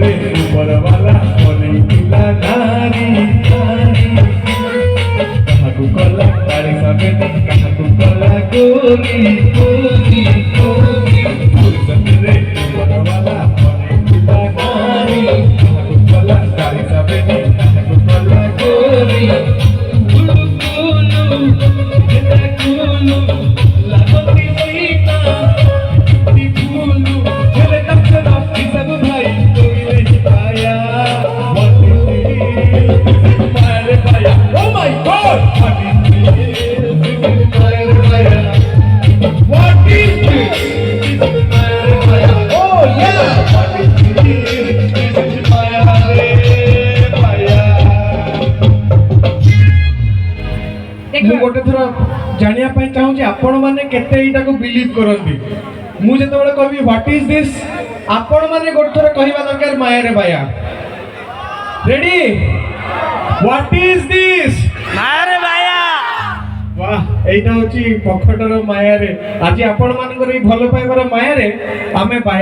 रे ऊपर वाला बनैला नारी काहाकू कला तारी सबे काहाकू कला गोरी गोरी गोरी फुर्सत रे ऊपर वाला बनैला नारी काहाकू कला तारी सबे काहाकू कला गोरी कुलू कुलू बेटा कुलू लागती सीता ती कुलू चले तब से सब भाई कोई नहीं पाया मारे पाया oh my God what is this मारे पाया oh yeah what is this पाया रे पाया ମୁଁ ଗୋଟେ ଥର ଜାଣିବା ପାଇଁ ଚାହୁଁଛି ଆପଣ ମାନେ କେତେ ଏଇଟାକୁ ବିଲିଭ କରନ୍ତି। ମୁଁ ଯେତେବେଳେ କହିବି ହ୍ୱାଟ ଇଜ ଦିସ୍ ଆପଣ ମାନେ ଗୋଟେ ଥର କହିବା ଦରକାର ମାୟାରେ ବାୟା। ରେଡି ହ୍ୱାଟ ଇଜ ଦିସ୍ ମାୟାରେ ବାୟା। वाह এইটা হচ্ছে পখটর মায়ারে। আজ আপন মানଙ୍କର এই ଭଲ ପାଇବାର ମାୟାରେ ଆମେ